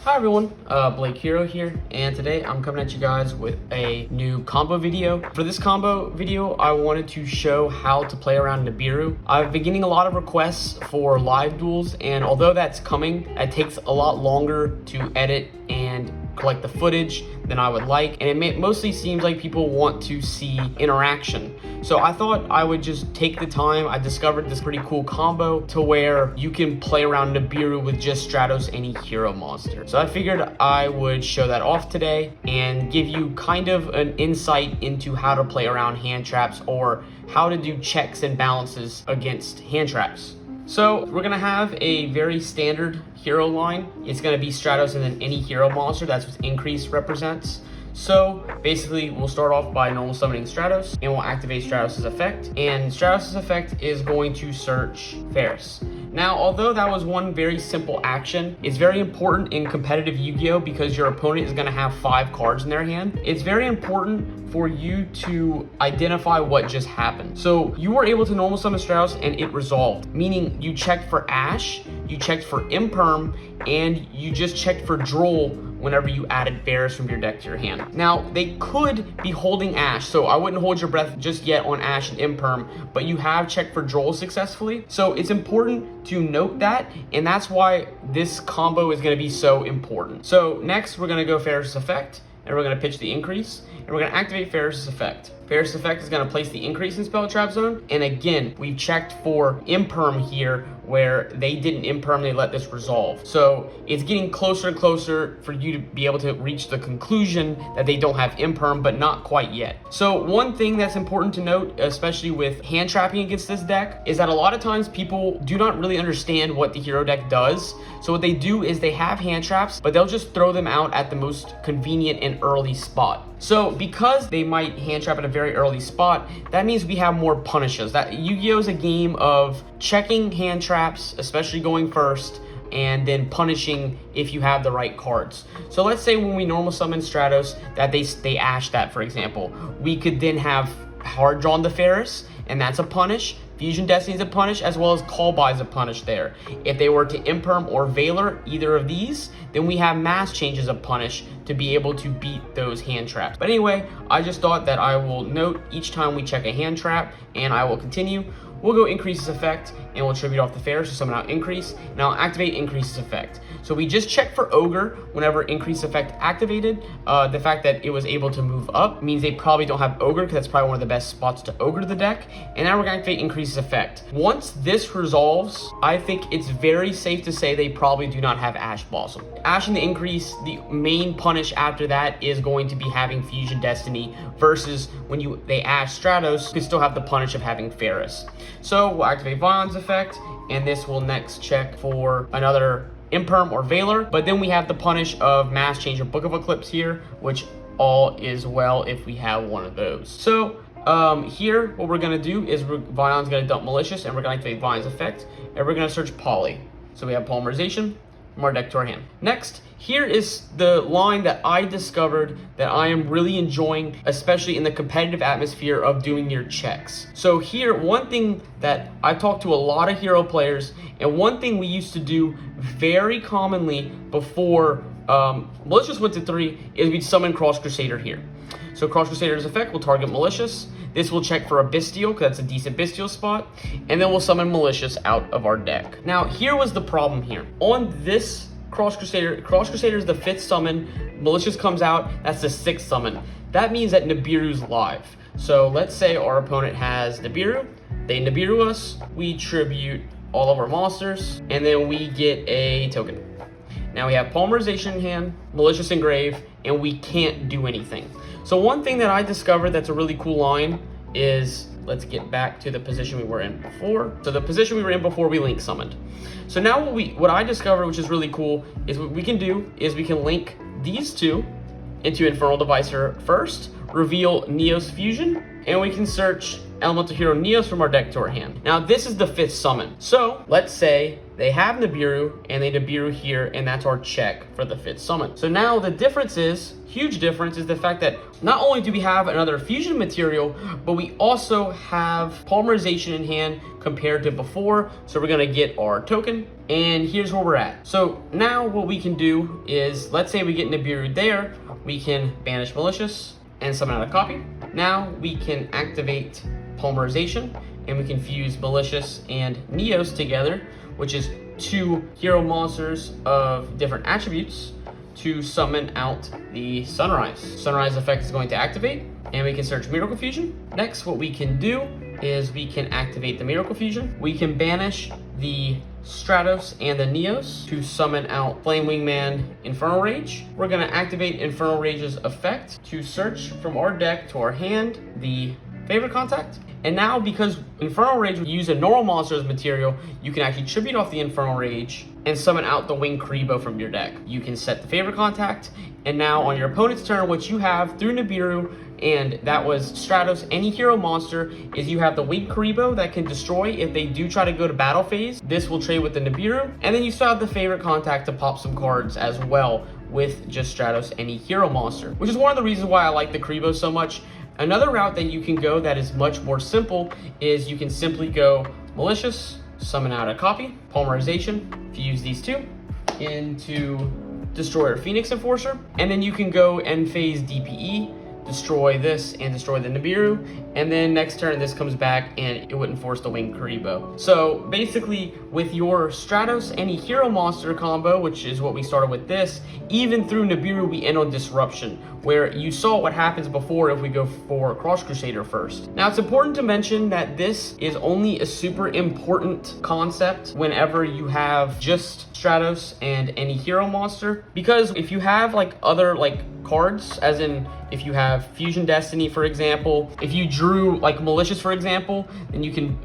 Hi everyone, Blake Hero here, and today I'm coming at you guys with a new combo video. For this combo video, I wanted to show how to play around Nibiru. I've been getting a lot of requests for live duels, and although that's coming, it takes a lot longer to edit and collect the footage than I would like, and it mostly seems like people want to see interaction. So I thought I would just take the time. I discovered this pretty cool combo to where you can play around Nibiru with just Stratos any hero monster. So I figured I would show that off today and give you kind of an insight into how to play around hand traps or how to do checks and balances against hand traps. So we're gonna have a very standard hero line. It's gonna be Stratos and then any hero monster. That's what increase represents. So basically we'll start off by normal summoning Stratos and we'll activate Stratos' effect. And Stratos' effect is going to search Ferris. Now, although that was one very simple action, it's very important in competitive Yu-Gi-Oh! Because your opponent is gonna have 5 cards in their hand. It's very important for you to identify what just happened. So you were able to normal summon Stratos and it resolved, meaning you checked for Ash, you checked for Imperm, and you just checked for Droll whenever you added Ferris from your deck to your hand. Now, they could be holding Ash, so I wouldn't hold your breath just yet on Ash and Imperm, but you have checked for Droll successfully. So it's important to note that, and that's why this combo is gonna be so important. So next, we're gonna go Ferris' effect, and we're gonna pitch the increase, and we're gonna activate Ferris' effect. Ferris' effect is gonna place the increase in spell trap zone, and again, we've checked for Imperm here, where they didn't Imperm, they let this resolve. So it's getting closer and closer for you to be able to reach the conclusion that they don't have Imperm, but not quite yet. So one thing that's important to note, especially with hand trapping against this deck, is that a lot of times people do not really understand what the hero deck does. So what they do is they have hand traps, but they'll just throw them out at the most convenient and early spot. So because they might hand trap at a very early spot, that means we have more punishes. That Yu-Gi-Oh! Is a game of checking hand traps, especially going first, and then punishing if you have the right cards. So let's say when we normal summon Stratos, that they Ash that, for example. We could then have hard drawn the Ferris, and that's a punish. Fusion Destiny is a punish, as well as Call By is a punish there. If they were to Imperm or Valor, either of these, then we have Mass Change as a punish to be able to beat those hand traps. But anyway, I just thought that I will note each time we check a hand trap, and I will continue. We'll go Increase's effect, and we'll tribute off the Ferris to summon out Increase, and I'll activate Increase's effect. So we just checked for Ogre whenever Increase effect activated. The fact that it was able to move up means they probably don't have Ogre, because that's probably one of the best spots to Ogre the deck. And now we're going to activate Increase's effect. Once this resolves, I think it's very safe to say they probably do not have Ash Blossom. Ash and the Increase, the main punish after that is going to be having Fusion Destiny, versus when they Ash Stratos, you can still have the punish of having Ferris. So we'll activate Vion's effect, and this will next check for another Imperm or Valor, but then we have the punish of Mass Change or Book of Eclipse here, which all is well if we have one of those. So here, what we're gonna do is Vion's gonna dump Malicious, and we're gonna activate Vion's effect, and we're gonna search Poly. So we have Polymerization from our deck to our hand. Next, here is the line that I discovered that I am really enjoying, especially in the competitive atmosphere of doing your checks. So here, one thing that I talked to a lot of hero players, and one thing we used to do very commonly before Malicious went to 3 is we'd summon Cross Crusader here. So Cross Crusader's effect will target Malicious. This will check for a Bestial, because that's a decent Bestial spot, and then we'll summon Malicious out of our deck. Now, here was the problem here. On this Cross Crusader is the 5th summon, Malicious comes out, that's the 6th summon. That means that Nibiru's live. So let's say our opponent has Nibiru, they Nibiru us, we tribute all of our monsters, and then we get a token. Now we have Polymerization in hand, Malicious Engrave, and we can't do anything. So one thing that I discovered that's a really cool line is, let's get back to the position we were in before. So the position we were in before we link summoned. So now what I discovered, which is really cool, is what we can do is we can link these two into Infernal Devicer first, reveal Neos Fusion, and we can search Elemental Hero Neos from our deck to our hand. Now this is the 5th summon. So let's say they have Nibiru and they Nibiru here, and that's our check for the 5th summon. So now the difference is, huge difference, is the fact that not only do we have another fusion material, but we also have polymerization in hand compared to before. So we're gonna get our token, and here's where we're at. So now what we can do is, let's say we get Nibiru there, we can banish Malicious and summon out a copy. Now we can activate polymerization, and we can fuse Malicious and Neos together, which is 2 hero monsters of different attributes, to summon out the Sunrise. Sunrise effect is going to activate, and we can search Miracle Fusion. Next, what we can do is we can activate the Miracle Fusion. We can banish the Stratos and the Neos to summon out Flame Wingman Infernal Rage. We're gonna activate Infernal Rage's effect to search from our deck to our hand the favorite contact. And now, because Infernal Rage would use a normal monster as material, you can actually tribute off the Infernal Rage and summon out the Winged Karibo from your deck. You can set the favorite contact, and now on your opponent's turn, what you have through Nibiru, and that was Stratos, any hero monster, is you have the Winged Karibo that can destroy if they do try to go to battle phase. This will trade with the Nibiru, and then you still have the favorite contact to pop some cards as well with just Stratos, any hero monster, which is one of the reasons why I like the Karibo so much. Another route that you can go that is much more simple is you can simply go Malicious, summon out a copy, polymerization, fuse these two into Destroyer Phoenix Enforcer, and then you can go end phase DPE, destroy this and destroy the Nibiru, and then next turn this comes back and it wouldn't force the Winged Karibo. So basically with your Stratos any hero monster combo, which is what we started with this, even through Nibiru we end on Disruption, where you saw what happens before if we go for Cross Crusader first. Now it's important to mention that this is only a super important concept whenever you have just Stratos and any hero monster, because if you have like other like cards, as in if you have Fusion Destiny for example, if you drew like Malicious for example, then you can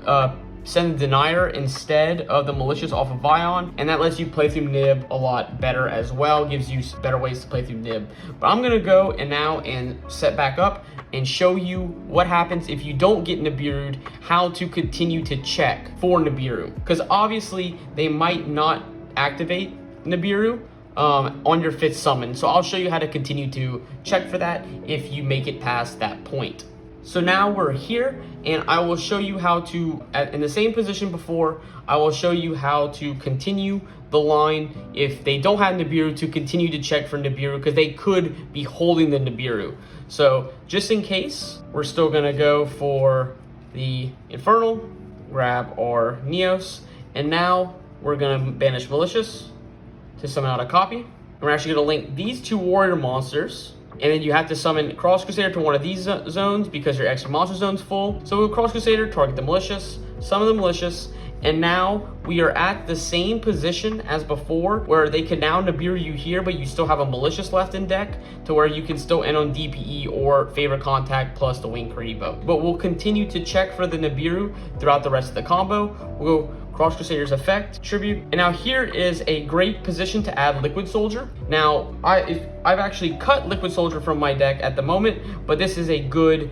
send the Denier instead of the Malicious off of Vion, and that lets you play through Nib a lot better as well, gives you better ways to play through Nib. But I'm gonna go and set back up and show you what happens if you don't get Nibiru'd, how to continue to check for Nibiru, because obviously they might not activate Nibiru on your 5th summon. So I'll show you how to continue to check for that if you make it past that point. So now we're here, and I will show you how to, in the same position before, I will show you how to continue the line if they don't have Nibiru, to continue to check for Nibiru, because they could be holding the Nibiru. So just in case, we're still gonna go for the Infernal, grab our Neos, and now we're gonna banish Malicious to summon out a copy. And we're actually gonna link these 2 warrior monsters, and then you have to summon Cross Crusader to one of these zones because your extra monster zone's full. So with Cross Crusader, target the Malicious, summon the Malicious, and now we are at the same position as before, where they can now Nibiru you here, but you still have a Malicious left in deck, to where you can still end on DPE or favorite contact plus the Winged Karibo. But we'll continue to check for the Nibiru throughout the rest of the combo. We'll go Cross Crusader's effect, tribute, and now here is a great position to add Liquid Soldier. Now, I've actually cut Liquid Soldier from my deck at the moment, but this is a good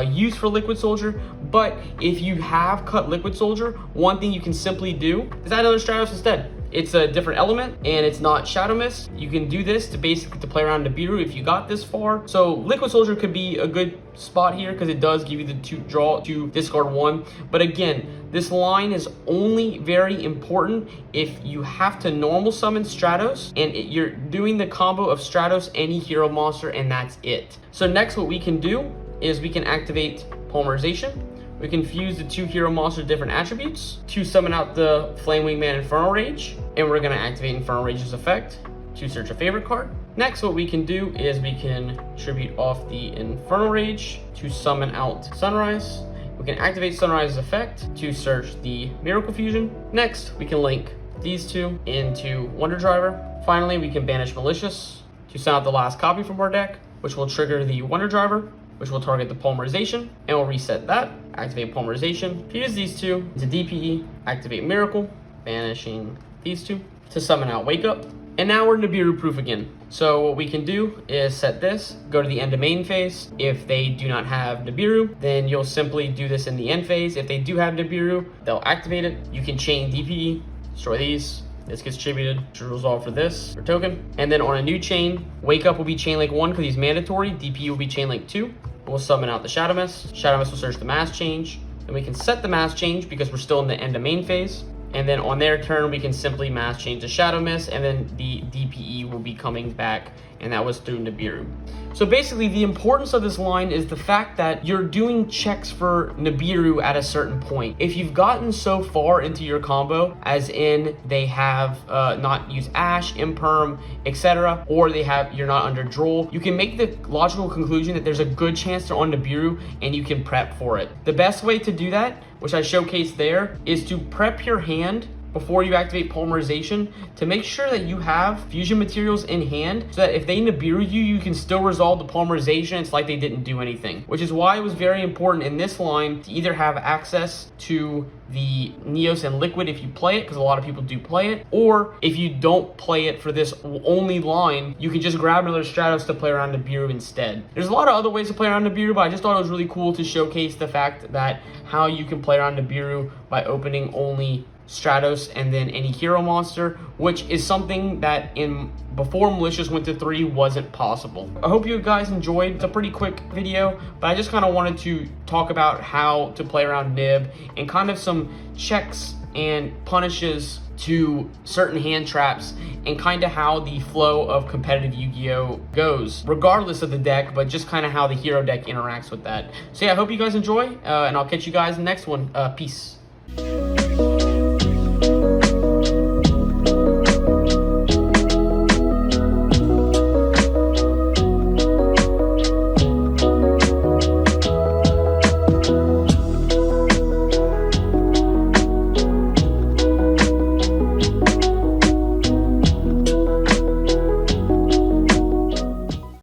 use for Liquid Soldier. But if you have cut Liquid Soldier, one thing you can simply do is add another Stratos instead. It's a different element, and it's not Shadow Mist. You can do this to basically to play around Nibiru if you got this far. So Liquid Soldier could be a good spot here because it does give you the draw to discard 1. But again, this line is only very important if you have to normal summon Stratos and you're doing the combo of Stratos any hero monster, and that's it. So next what we can do is we can activate Polymerization. We can fuse the 2 hero monsters different attributes to summon out the Flame Wingman Infernal Rage, and we're gonna activate Infernal Rage's effect to search a favorite card. Next, what we can do is we can tribute off the Infernal Rage to summon out Sunrise. We can activate Sunrise's effect to search the Miracle Fusion. Next, we can link these 2 into Wonder Driver. Finally, we can banish Malicious to send out the last copy from our deck, which will trigger the Wonder Driver, which will target the Polymerization, and we'll reset that. Activate Polymerization, fuse these 2 into DPE, activate Miracle, banishing these 2 to summon out Wake Up. And now we're Nibiru proof again. So what we can do is set this, go to the end of main phase. If they do not have Nibiru, then you'll simply do this in the end phase. If they do have Nibiru, they'll activate it. You can chain DPE, destroy these. This gets distributed to resolve for this, for token. And then on a new chain, Wake Up will be chain link 1 because he's mandatory. DPE will be chain link 2. We'll summon out the Shadow Mist. Shadow Mist will search the mass change. Then we can set the mass change because we're still in the end of main phase. And then on their turn, we can simply mass change the Shadow Mist, and then the DPE will be coming back, and that was through Nibiru. So basically, the importance of this line is the fact that you're doing checks for Nibiru at a certain point. If you've gotten so far into your combo, as in they have not used Ash, Imperm, etc., or you're not under Droll, you can make the logical conclusion that there's a good chance they're on Nibiru, and you can prep for it. The best way to do that, which I showcased there, is to prep your hand before you activate polymerization to make sure that you have fusion materials in hand so that if they Nibiru you, you can still resolve the polymerization. It's like they didn't do anything, which is why it was very important in this line to either have access to the Neos and Liquid if you play it, because a lot of people do play it, or if you don't play it for this only line, you can just grab another Stratos to play around Nibiru instead. There's a lot of other ways to play around Nibiru, but I just thought it was really cool to showcase the fact that how you can play around Nibiru by opening only Stratos and then any hero monster, which is something that before Malicious went to 3 wasn't possible. I hope you guys enjoyed. It's a pretty quick video, but I just kind of wanted to talk about how to play around Nib and kind of some checks and punishes to certain hand traps and kind of how the flow of competitive Yu-Gi-Oh goes, regardless of the deck, but just kind of how the hero deck interacts with that. So yeah, I hope you guys enjoy, and I'll catch you guys in the next one. Peace.